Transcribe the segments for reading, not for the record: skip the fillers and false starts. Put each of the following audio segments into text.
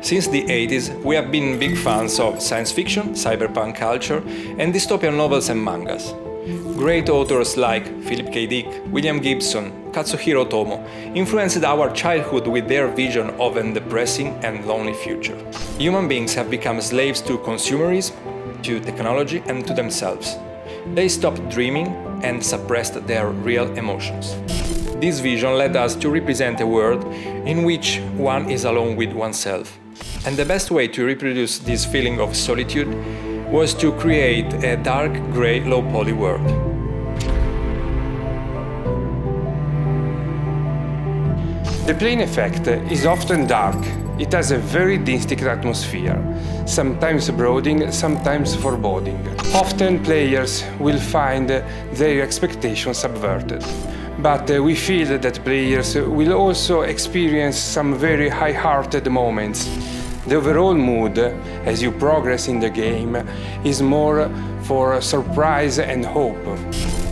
Since the 80s, we have been big fans of science fiction, cyberpunk culture, and dystopian novels and mangas. Great authors like Philip K. Dick, William Gibson, Katsuhiro Otomo influenced our childhood with their vision of a depressing and lonely future. Human beings have become slaves to consumerism, to technology, and to themselves. They stopped dreaming and suppressed their real emotions. This vision led us to represent a world in which one is alone with oneself. And the best way to reproduce this feeling of solitude was to create a dark, grey, low-poly world. The plane effect is often dark. It has a very distinct atmosphere, sometimes brooding, sometimes foreboding. Often players will find their expectations subverted. But we feel that players will also experience some very high-hearted moments. The overall mood, as you progress in the game, is more for surprise and hope.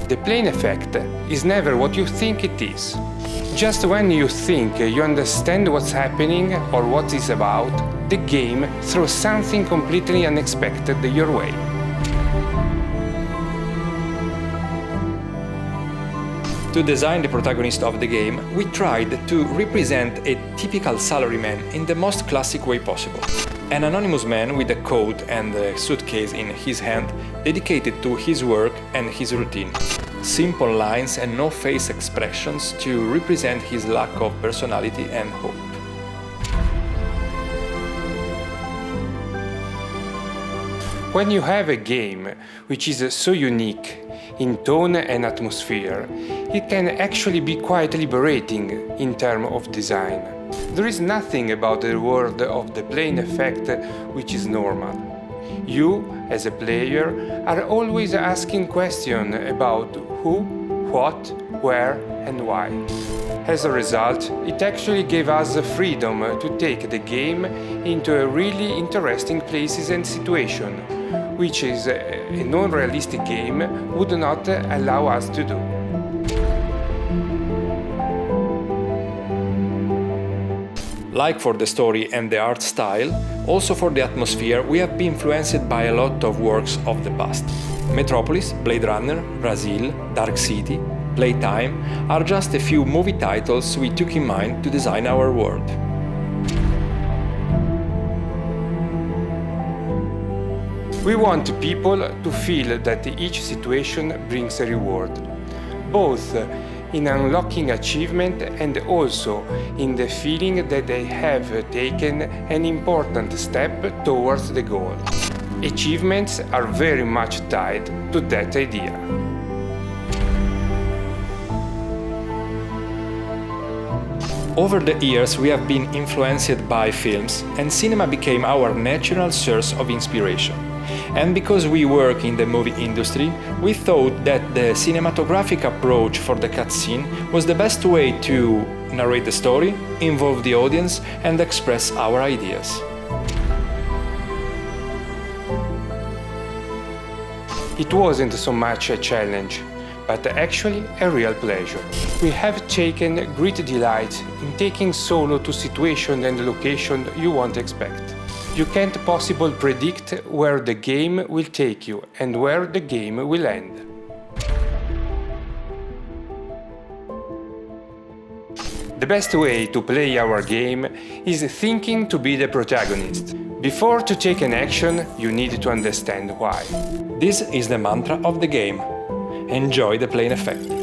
The plane effect is never what you think it is. Just when you think you understand what's happening or what it's about, the game throws something completely unexpected your way. To design the protagonist of the game, we tried to represent a typical salaryman in the most classic way possible. An anonymous man with a coat and a suitcase in his hand, dedicated to his work and his routine. Simple lines and no face expressions to represent his lack of personality and hope. When you have a game which is so unique in tone and atmosphere, it can actually be quite liberating in terms of design. There is nothing about the world of the plane effect which is normal. You, as a player, are always asking questions about who, what, where and why. As a result, it actually gave us the freedom to take the game into a really interesting places and situation, which is a non-realistic game would not allow us to do. Like for the story and the art style, also for the atmosphere, we have been influenced by a lot of works of the past. Metropolis, Blade Runner, Brazil, Dark City, Playtime are just a few movie titles we took in mind to design our world. We want people to feel that each situation brings a reward, both in unlocking achievement and also in the feeling that they have taken an important step towards the goal. Achievements are very much tied to that idea. Over the years, we have been influenced by films, and cinema became our natural source of inspiration. And because we work in the movie industry, we thought that the cinematographic approach for the cutscene was the best way to narrate the story, involve the audience, and express our ideas. It wasn't so much a challenge, but actually a real pleasure. We have taken great delight in taking Solo to situation and location you won't expect. You can't possibly predict where the game will take you and where the game will end. The best way to play our game is thinking to be the protagonist. Before to take an action, you need to understand why. This is the mantra of the game. Enjoy the plane effect.